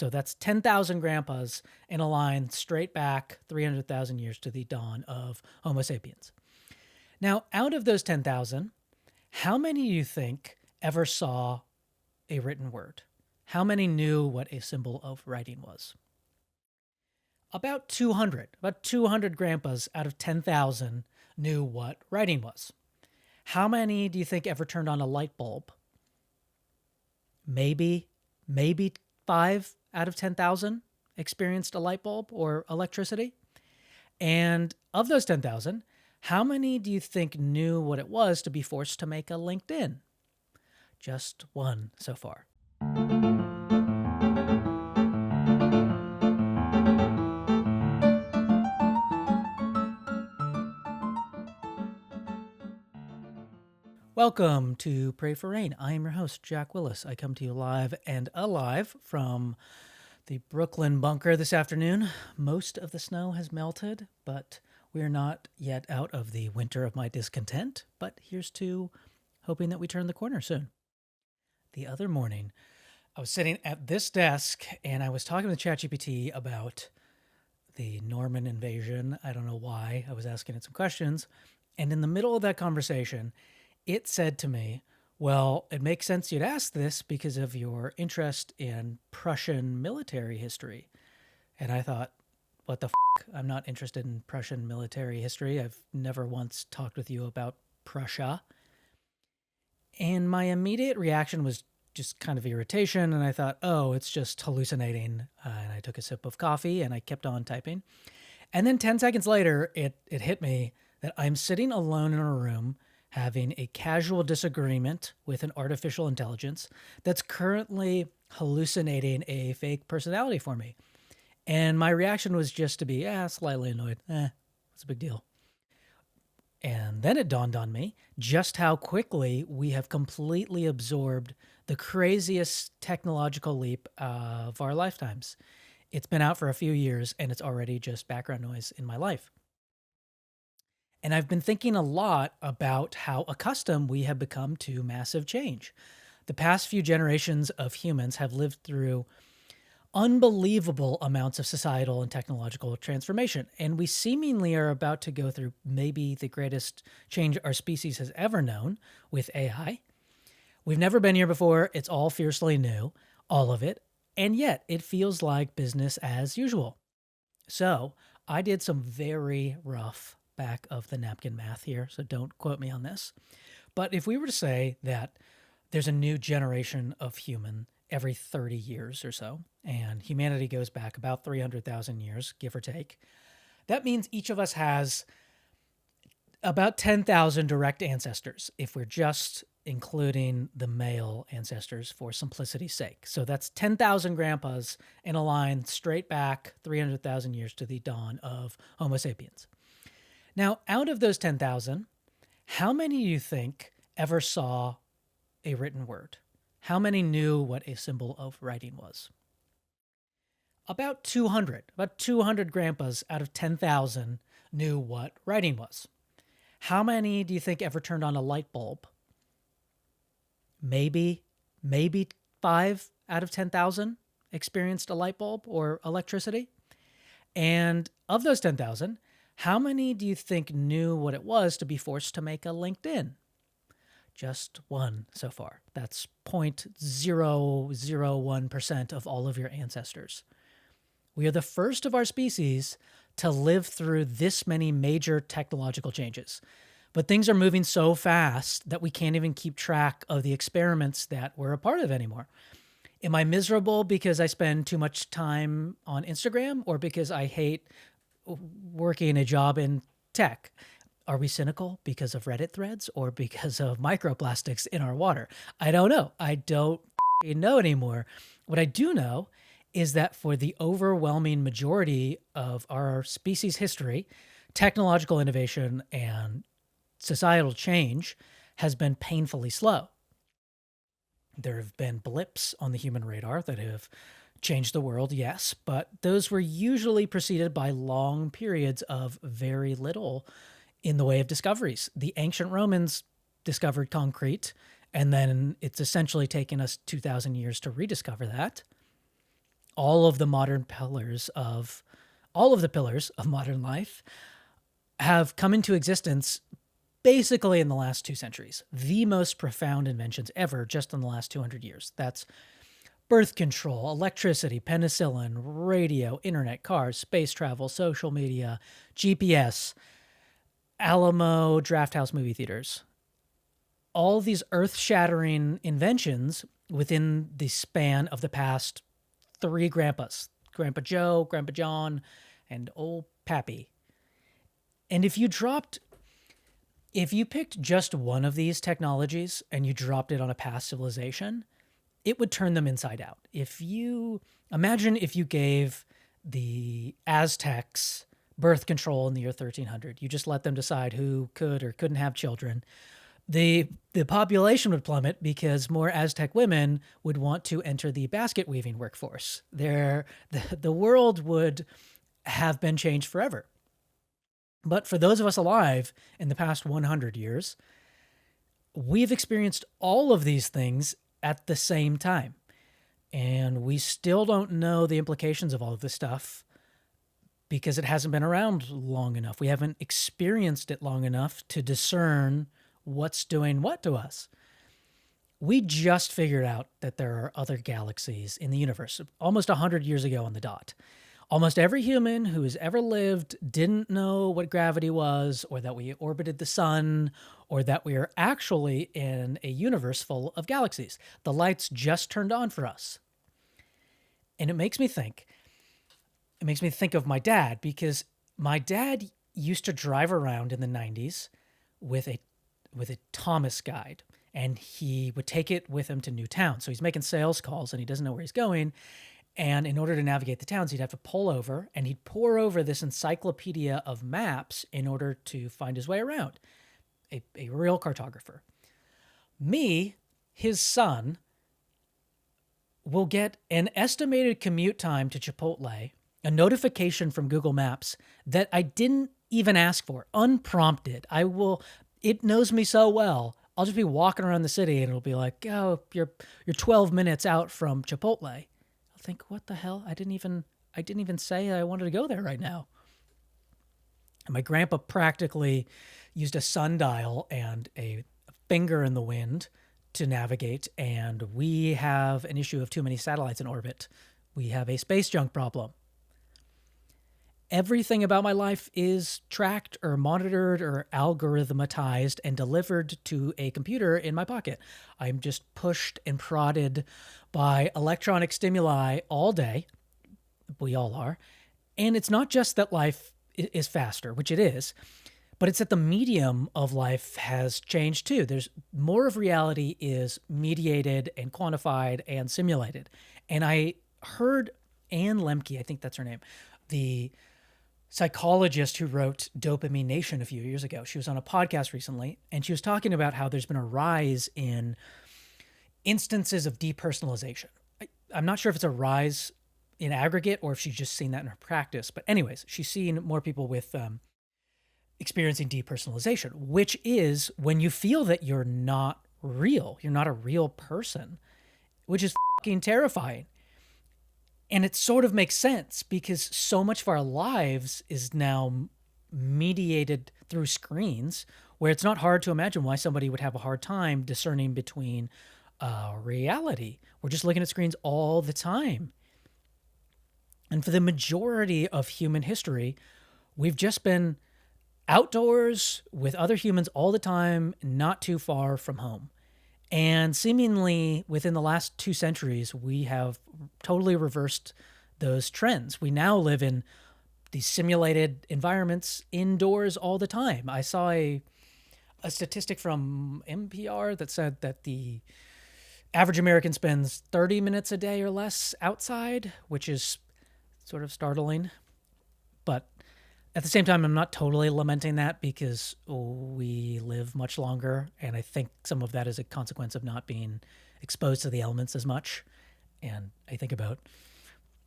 So that's 10,000 grandpas in a line straight back 300,000 years to the dawn of Homo sapiens. Now, out of those 10,000, how many do you think ever saw a written word? How many knew what a symbol of writing was? About 200. About 200 grandpas out of 10,000 knew what writing was. How many do you think ever turned on a light bulb? Maybe 5 out of 10,000 experienced a light bulb or electricity. And of those 10,000, how many do you think knew what it was to be forced to make a LinkedIn? Just 1 so far. Welcome to Pray for Rain. I am your host, Jack Willis. I come to you live and alive from the Brooklyn bunker this afternoon. Most of the snow has melted, but we are not yet out of the winter of my discontent. But here's to hoping that we turn the corner soon. The other morning, I was sitting at this desk and I was talking to ChatGPT about the Norman invasion. I don't know why. I was asking it some questions. And in the middle of that conversation, it said to me, well, it makes sense you'd ask this because of your interest in Prussian military history. And I thought, what the f***? I'm not interested in Prussian military history. I've never once talked with you about Prussia. And my immediate reaction was just kind of irritation. And I thought, oh, it's just hallucinating. And I took a sip of coffee and I kept on typing. And then 10 seconds later, it hit me that I'm sitting alone in a room having a casual disagreement with an artificial intelligence that's currently hallucinating a fake personality for me. And my reaction was just to be, slightly annoyed. What's a big deal? And then it dawned on me just how quickly we have completely absorbed the craziest technological leap of our lifetimes. It's been out for a few years and it's already just background noise in my life. And I've been thinking a lot about how accustomed we have become to massive change. The past few generations of humans have lived through unbelievable amounts of societal and technological transformation. And we seemingly are about to go through maybe the greatest change our species has ever known with AI. We've never been here before. It's all fiercely new, all of it. And yet it feels like business as usual. So I did some very rough back of the napkin math here, so don't quote me on this. But if we were to say that there's a new generation of human every 30 years or so, and humanity goes back about 300,000 years, give or take, that means each of us has about 10,000 direct ancestors, if we're just including the male ancestors for simplicity's sake. So that's 10,000 grandpas in a line straight back 300,000 years to the dawn of Homo sapiens. Now, out of those 10,000, how many do you think ever saw a written word? How many knew what a symbol of writing was? About 200. About 200 grandpas out of 10,000 knew what writing was. How many do you think ever turned on a light bulb? Maybe 5 out of 10,000 experienced a light bulb or electricity. And of those 10,000, how many do you think knew what it was to be forced to make a LinkedIn? Just 1 so far. That's 0.001% of all of your ancestors. We are the first of our species to live through this many major technological changes. But things are moving so fast that we can't even keep track of the experiments that we're a part of anymore. Am I miserable because I spend too much time on Instagram or because I hate working a job in tech? Are we cynical because of Reddit threads or because of microplastics in our water? I don't know. I don't know anymore. What I do know is that for the overwhelming majority of our species history, technological innovation and societal change has been painfully slow. There have been blips on the human radar that have changed the world, yes, but those were usually preceded by long periods of very little in the way of discoveries. The ancient Romans discovered concrete, and then it's essentially taken us 2,000 years to rediscover that. all of the all of the pillars of modern life have come into existence basically in the last 2 centuries. The most profound inventions ever just in the last 200 years. That's birth control, electricity, penicillin, radio, internet, cars, space travel, social media, GPS, Alamo, Drafthouse movie theaters. All these earth-shattering inventions within the span of the past three grandpas, Grandpa Joe, Grandpa John, and old Pappy. And if you picked just one of these technologies and you dropped it on a past civilization, it would turn them inside out. Imagine if you gave the Aztecs birth control in the year 1300, you just let them decide who could or couldn't have children. The population would plummet because more Aztec women would want to enter the basket weaving workforce. The world would have been changed forever. But for those of us alive in the past 100 years, we've experienced all of these things at the same time. And we still don't know the implications of all of this stuff because it hasn't been around long enough. We haven't experienced it long enough to discern what's doing what to us. We just figured out that there are other galaxies in the universe almost 100 years ago on the dot. Almost every human who has ever lived didn't know what gravity was, or that we orbited the sun, or that we are actually in a universe full of galaxies. The lights just turned on for us. And it makes me think of my dad, because my dad used to drive around in the 90s with a Thomas guide, and he would take it with him to new towns. So he's making sales calls and he doesn't know where he's going. And in order to navigate the towns, he'd have to pull over, and he'd pore over this encyclopedia of maps in order to find his way around. A real cartographer. Me, his son, will get an estimated commute time to Chipotle, a notification from Google Maps that I didn't even ask for, unprompted. It knows me so well. I'll just be walking around the city and it'll be like, oh, you're 12 minutes out from Chipotle. Think, what the hell? I didn't even say I wanted to go there right now. And my grandpa practically used a sundial and a finger in the wind to navigate, and we have an issue of too many satellites in orbit. We have a space junk problem. Everything about my life is tracked or monitored or algorithmatized and delivered to a computer in my pocket. I'm just pushed and prodded by electronic stimuli all day. We all are. And it's not just that life is faster, which it is, but it's that the medium of life has changed too. There's more of reality is mediated and quantified and simulated. And I heard Anne Lemke, I think that's her name, the psychologist who wrote Dopamine Nation a few years ago. She was on a podcast recently, and she was talking about how there's been a rise in instances of depersonalization. I'm not sure if it's a rise in aggregate or if she's just seen that in her practice. But anyways, she's seen more people with experiencing depersonalization, which is when you feel that you're not real. You're not a real person, which is fucking terrifying. And it sort of makes sense because so much of our lives is now mediated through screens, where it's not hard to imagine why somebody would have a hard time discerning between reality. We're just looking at screens all the time. And for the majority of human history, we've just been outdoors with other humans all the time, not too far from home. And seemingly within the last 2 centuries, we have totally reversed those trends. We now live in these simulated environments indoors all the time. I saw a statistic from NPR that said that the average American spends 30 minutes a day or less outside, which is sort of startling. But at the same time, I'm not totally lamenting that because we live much longer. And I think some of that is a consequence of not being exposed to the elements as much. And I think about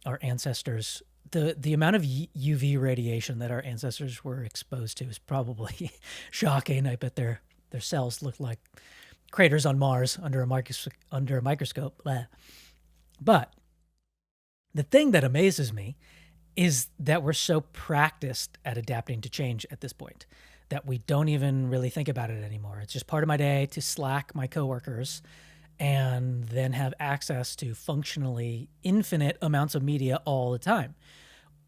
our ancestors. The amount of UV radiation that our ancestors were exposed to is probably shocking. I bet their cells look like craters on Mars under a microscope. Blah. But The thing that amazes me is that we're so practiced at adapting to change at this point that we don't even really think about it anymore. It's just part of my day to Slack my coworkers and then have access to functionally infinite amounts of media all the time.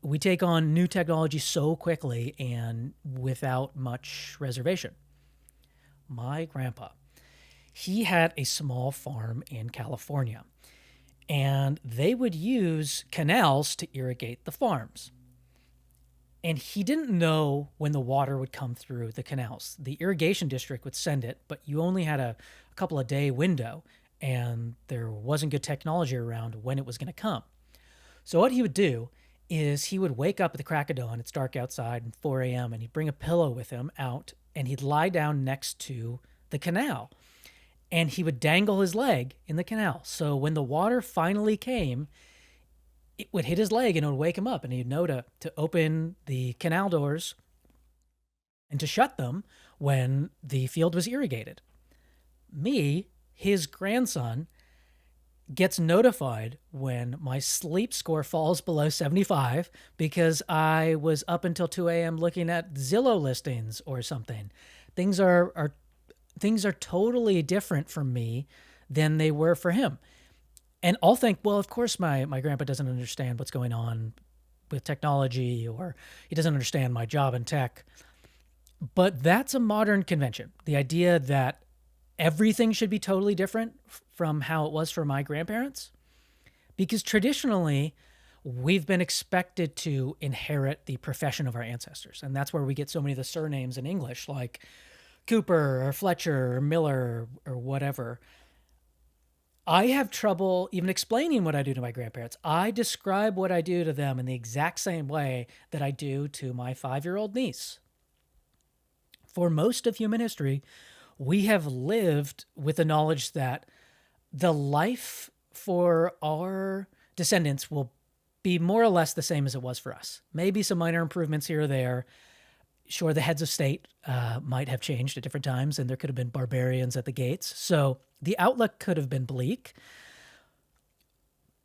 We take on new technology so quickly and without much reservation. My grandpa, he had a small farm in California, and they would use canals to irrigate the farms. And he didn't know when the water would come through the canals. The irrigation district would send it, but you only had a couple of day window, and there wasn't good technology around when it was going to come. So what he would do is he would wake up at the crack of dawn. It's dark outside and 4 a.m. and he'd bring a pillow with him out and he'd lie down next to the canal and he would dangle his leg in the canal. So when the water finally came, it would hit his leg and it would wake him up and he'd know to open the canal doors and to shut them when the field was irrigated. Me, his grandson, gets notified when my sleep score falls below 75 because I was up until 2 a.m. looking at Zillow listings or something. Things are totally different for me than they were for him. And I'll think, well, of course my grandpa doesn't understand what's going on with technology, or he doesn't understand my job in tech. But that's a modern convention. The idea that everything should be totally different from how it was for my grandparents. Because traditionally, we've been expected to inherit the profession of our ancestors. And that's where we get so many of the surnames in English, like Cooper or Fletcher or Miller or whatever. I have trouble even explaining what I do to my grandparents. I describe what I do to them in the exact same way that I do to my 5-year-old niece. For most of human history, we have lived with the knowledge that the life for our descendants will be more or less the same as it was for us. Maybe some minor improvements here or there. Sure, the heads of state might have changed at different times, and there could have been barbarians at the gates. So the outlook could have been bleak.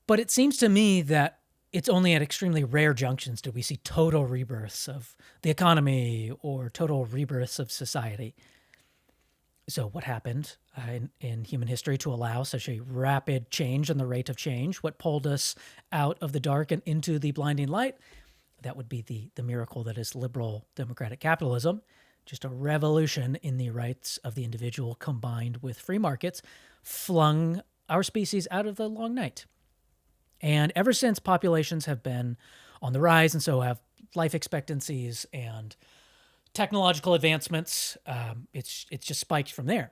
But it seems to me that it's only at extremely rare junctions do we see total rebirths of the economy or total rebirths of society. So what happened in human history to allow such a rapid change in the rate of change? What pulled us out of the dark and into the blinding light? That would be the miracle that is liberal democratic capitalism, just a revolution in the rights of the individual combined with free markets, flung our species out of the long night. And ever since, populations have been on the rise, and so have life expectancies and technological advancements. It's just spiked from there.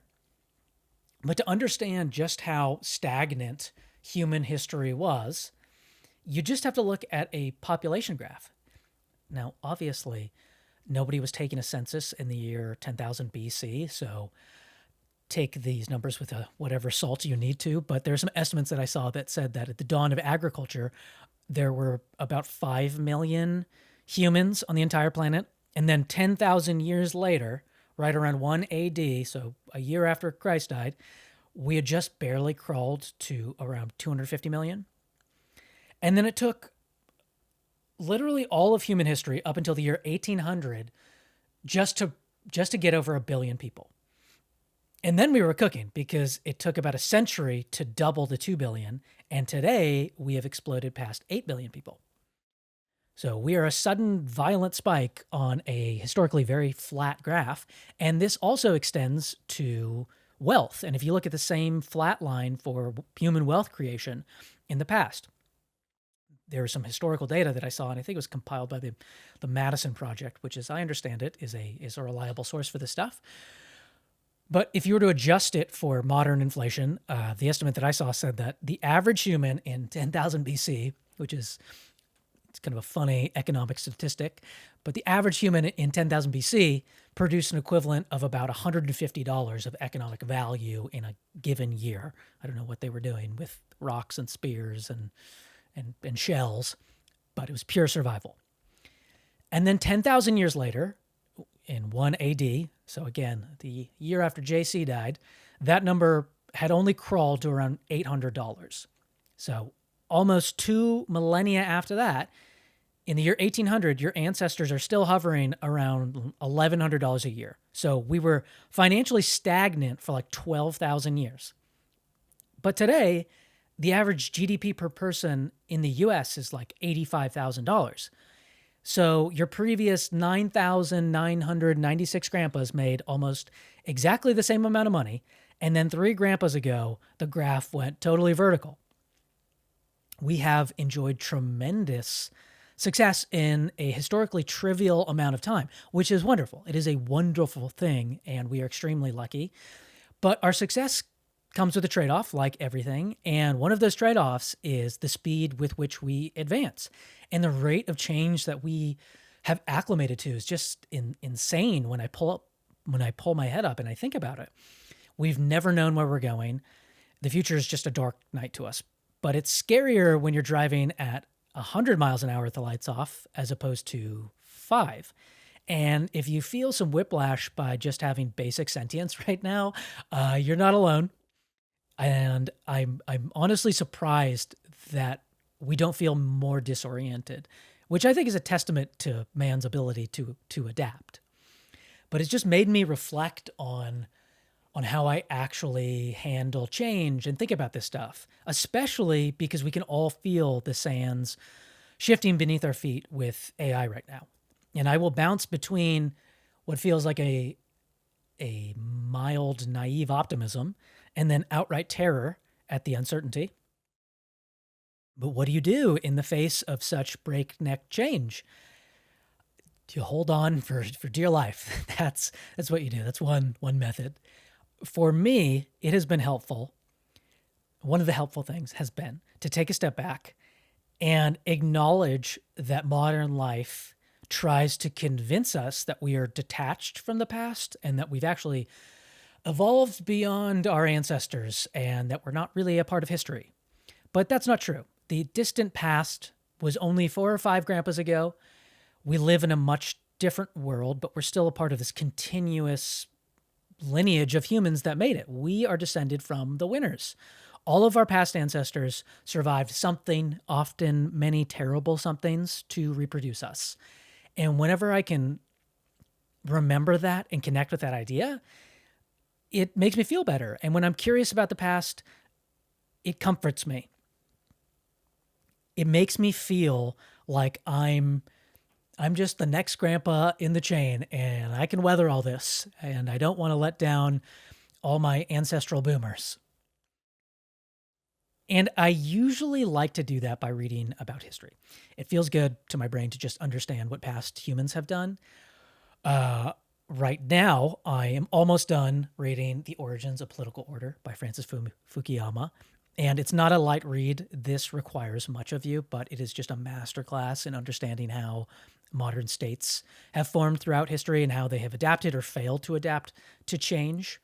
But to understand just how stagnant human history was, you just have to look at a population graph. Now, obviously, nobody was taking a census in the year 10,000 BC, so take these numbers with whatever salt you need to. But there's some estimates that I saw that said that at the dawn of agriculture, there were about 5 million humans on the entire planet. And then 10,000 years later, right around 1 AD, so a year after Christ died, we had just barely crawled to around 250 million. And then it took literally all of human history up until the year 1800 just to get over 1 billion people. And then we were cooking because it took about a century to double the 2 billion. And today we have exploded past 8 billion people. So we are a sudden violent spike on a historically very flat graph. And this also extends to wealth. And if you look at the same flat line for human wealth creation in the past, there was some historical data that I saw, and I think it was compiled by the Madison Project, which, as I understand it, is a reliable source for this stuff. But if you were to adjust it for modern inflation, the estimate that I saw said that the average human in 10,000 BC, which is it's kind of a funny economic statistic, but the average human in 10,000 BC produced an equivalent of about $150 of economic value in a given year. I don't know what they were doing with rocks and spears and shells, but it was pure survival. And then 10,000 years later, in 1 AD, so again, the year after JC died, that number had only crawled to around $800. So almost 2 millennia after that, in the year 1800, your ancestors are still hovering around $1,100 a year. So we were financially stagnant for like 12,000 years. But today, the average GDP per person in the US is like $85,000. So your previous 9,996 grandpas made almost exactly the same amount of money. And then 3 grandpas ago, the graph went totally vertical. We have enjoyed tremendous success in a historically trivial amount of time, which is wonderful. It is a wonderful thing, and we are extremely lucky. But our success comes with a trade-off, like everything. And one of those trade-offs is the speed with which we advance. And the rate of change that we have acclimated to is just insane when I pull my head up and I think about it. We've never known where we're going. The future is just a dark night to us. But it's scarier when you're driving at 100 miles an hour with the lights off as opposed to 5. And if you feel some whiplash by just having basic sentience right now, you're not alone. And I'm honestly surprised that we don't feel more disoriented, which I think is a testament to man's ability to adapt. But it's just made me reflect on how I actually handle change and think about this stuff, especially because we can all feel the sands shifting beneath our feet with AI right now. And I will bounce between what feels like a mild, naive optimism and then outright terror at the uncertainty. But what do you do in the face of such breakneck change? You hold on for dear life. That's what you do. That's one method. For me, it has been helpful. One of the helpful things has been to take a step back and acknowledge that modern life tries to convince us that we are detached from the past and that we've actually evolved beyond our ancestors and that we're not really a part of history. But that's not true. The distant past was only 4 or 5 grandpas ago. We live in a much different world, but we're still a part of this continuous lineage of humans that made it. We are descended from the winners. All of our past ancestors survived something, often many terrible somethings, to reproduce us. And whenever I can remember that and connect with that idea, it makes me feel better. And when I'm curious about the past, it comforts me. It makes me feel like I'm just the next grandpa in the chain and I can weather all this and I don't want to let down all my ancestral boomers. And I usually like to do that by reading about history. It feels good to my brain to just understand what past humans have done. Right now, I am almost done reading The Origins of Political Order by Francis Fukuyama. And it's not a light read. This requires much of you, but it is just a masterclass in understanding how modern states have formed throughout history and how they have adapted or failed to adapt to change.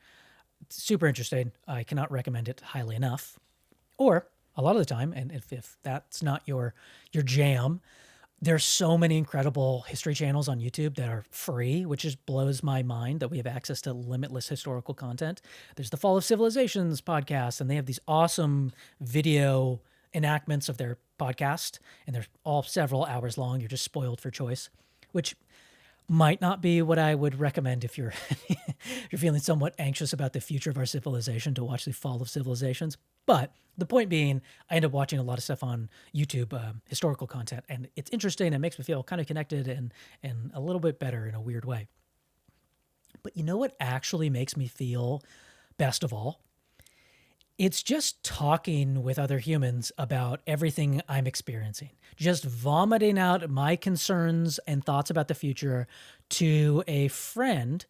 It's super interesting. I cannot recommend it highly enough. Or a lot of the time, and if that's not your jam, there's so many incredible history channels on YouTube that are free, which just blows my mind that we have access to limitless historical content. There's the Fall of Civilizations podcast, and they have these awesome video enactments of their podcast, and they're all several hours long. You're just spoiled for choice, which might not be what I would recommend if you're if you're feeling somewhat anxious about the future of our civilization, to watch the Fall of Civilizations. But the point being, I end up watching a lot of stuff on YouTube, historical content, and it's interesting. It makes me feel kind of connected and a little bit better in a weird way. But you know what actually makes me feel best of all? It's just talking with other humans about everything I'm experiencing, just vomiting out my concerns and thoughts about the future to a friend,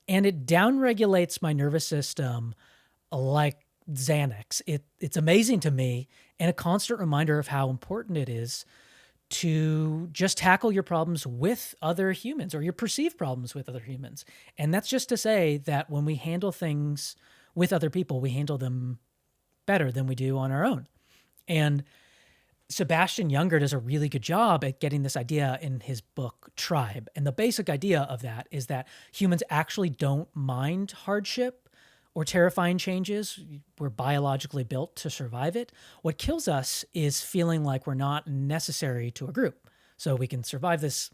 and it downregulates my nervous system like Xanax. It's amazing to me and a constant reminder of how important it is to just tackle your problems with other humans, or your perceived problems with other humans. And that's just to say that when we handle things with other people, we handle them better than we do on our own. And Sebastian Junger does a really good job at getting this idea in his book Tribe. And the basic idea of that is that humans actually don't mind hardship or terrifying changes. We're biologically built to survive it. What kills us is feeling like we're not necessary to a group. So we can survive this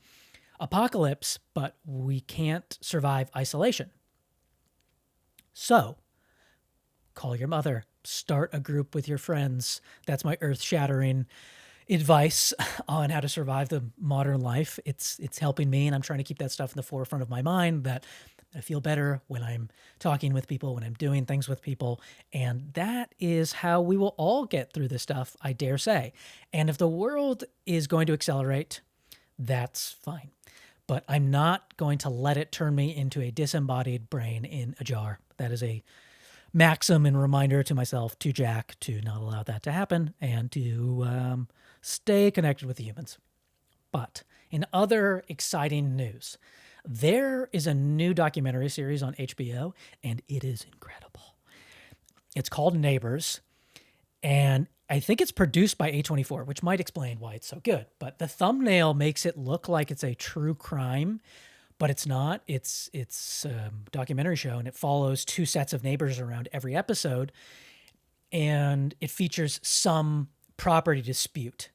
apocalypse, but we can't survive isolation. So call your mother, start a group with your friends. That's my earth-shattering advice on how to survive the modern life. It's helping me, and I'm trying to keep that stuff in the forefront of my mind, that I feel better when I'm talking with people, when I'm doing things with people. And that is how we will all get through this stuff, I dare say. And if the world is going to accelerate, that's fine. But I'm not going to let it turn me into a disembodied brain in a jar. That is a maxim and reminder to myself, to Jack, to not allow that to happen and to stay connected with the humans. But in other exciting news, there is a new documentary series on HBO, and it is incredible. It's called Neighbors, and I think it's produced by A24, which might explain why it's so good. But the thumbnail makes it look like it's a true crime, but it's not. It's a documentary show, and it follows two sets of neighbors around every episode, and it features some property dispute.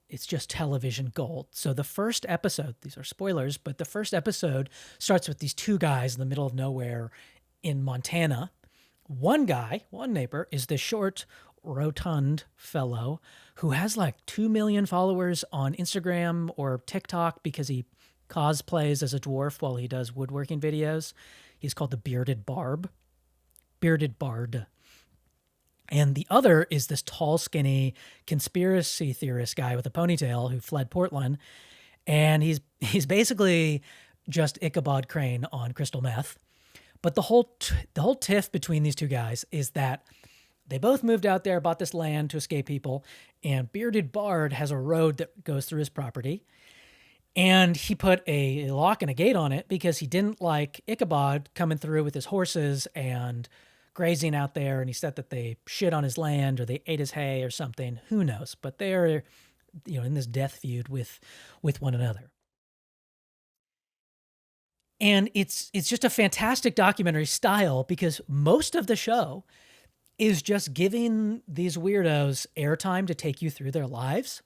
It's just television gold. So the first episode, these are spoilers, but the first episode starts with these two guys in the middle of nowhere in Montana. One guy, one neighbor, is this short, rotund fellow who has like 2 million followers on Instagram or TikTok because he cosplays as a dwarf while he does woodworking videos. He's called the Bearded Bard. And the other is this tall, skinny conspiracy theorist guy with a ponytail who fled Portland. And he's basically just Ichabod Crane on crystal meth. But the whole tiff between these two guys is that they both moved out there, bought this land to escape people, and Bearded Bard has a road that goes through his property. And he put a lock and a gate on it because he didn't like Ichabod coming through with his horses and grazing out there, and he said that they shit on his land or they ate his hay or something. Who knows? But they are, in this death feud with one another. And it's just a fantastic documentary style because most of the show is just giving these weirdos airtime to take you through their lives.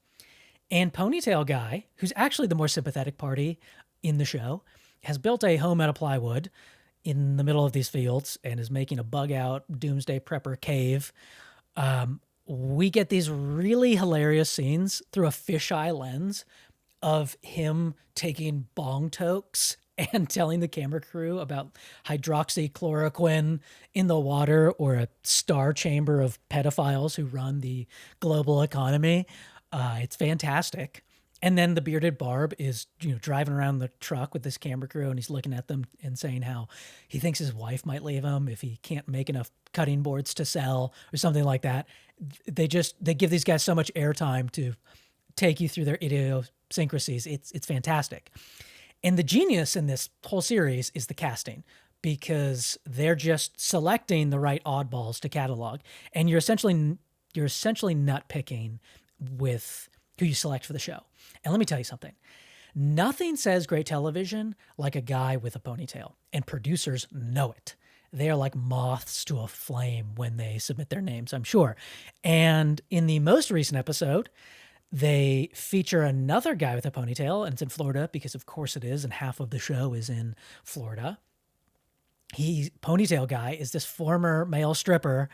And Ponytail Guy, who's actually the more sympathetic party in the show, has built a home out of plywood in the middle of these fields and is making a bug out doomsday prepper cave. We get these really hilarious scenes through a fisheye lens of him taking bong tokes and telling the camera crew about hydroxychloroquine in the water or a star chamber of pedophiles who run the global economy. It's fantastic. And then the Bearded Barb is, driving around the truck with this camera crew, and he's looking at them and saying how he thinks his wife might leave him if he can't make enough cutting boards to sell or something like that. They give these guys so much airtime to take you through their idiosyncrasies. It's fantastic. And the genius in this whole series is the casting, because they're just selecting the right oddballs to catalog, and you're essentially nut picking with who you select for the show. And let me tell you something. Nothing says great television like a guy with a ponytail, and producers know it. They are like moths to a flame when they submit their names, I'm sure. And in the most recent episode, they feature another guy with a ponytail, and it's in Florida because of course it is, and half of the show is in Florida. Ponytail Guy is this former male stripper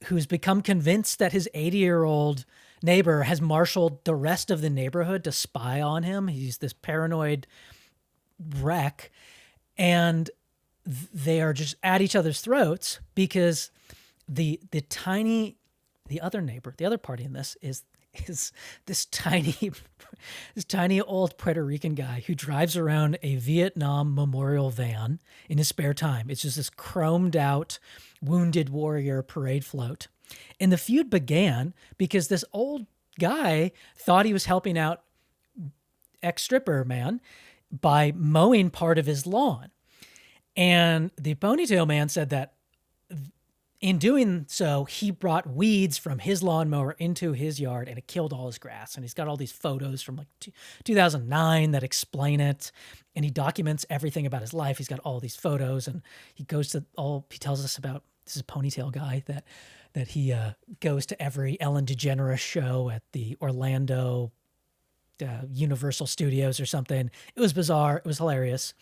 who's become convinced that his 80-year-old neighbor has marshaled the rest of the neighborhood to spy on him. He's this paranoid wreck, and they are just at each other's throats because the other party in this is this tiny old Puerto Rican guy who drives around a Vietnam memorial van in his spare time. It's just this chromed out wounded warrior parade float. And the feud began because this old guy thought he was helping out ex-stripper man by mowing part of his lawn. And the ponytail man said that in doing so, he brought weeds from his lawnmower into his yard and it killed all his grass. And he's got all these photos from like 2009 that explain it. And he documents everything about his life. He's got all these photos, and he tells us about this is Ponytail Guy that he goes to every Ellen DeGeneres show at the Orlando Universal Studios or something. It was bizarre. It was hilarious.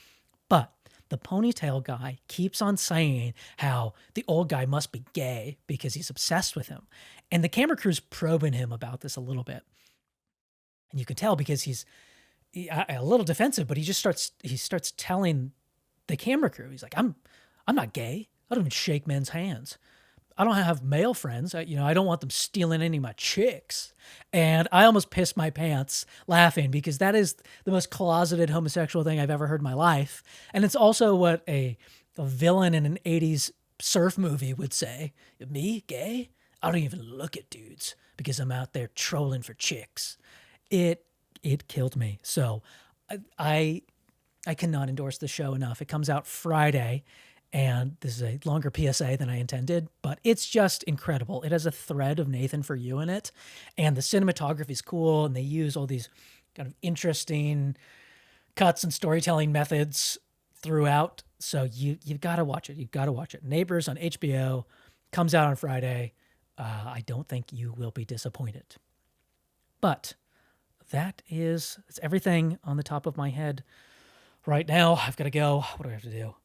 But the Ponytail Guy keeps on saying how the old guy must be gay because he's obsessed with him. And the camera crew's probing him about this a little bit. And you can tell because he's a little defensive, but he starts telling the camera crew, he's like, I'm not gay. I don't even shake men's hands. I don't have male friends. I don't want them stealing any of my chicks. And I almost pissed my pants laughing because that is the most closeted homosexual thing I've ever heard in my life. And it's also what a villain in an 80s surf movie would say. Me, gay? I don't even look at dudes because I'm out there trolling for chicks. It killed me. So I cannot endorse the show enough. It comes out Friday. And this is a longer PSA than I intended, but it's just incredible. It has a thread of Nathan For You in it, and the cinematography is cool, and they use all these kind of interesting cuts and storytelling methods throughout. So you've got to watch it. You've got to watch it. Neighbors on HBO comes out on Friday. I don't think you will be disappointed. But it's everything on the top of my head right now. I've got to go. What do I have to do?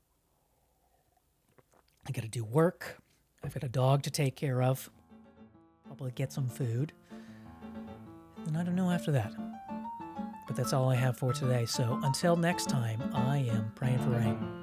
I got to do work. I've got a dog to take care of. Probably get some food. And I don't know after that. But that's all I have for today. So until next time, I am praying for rain.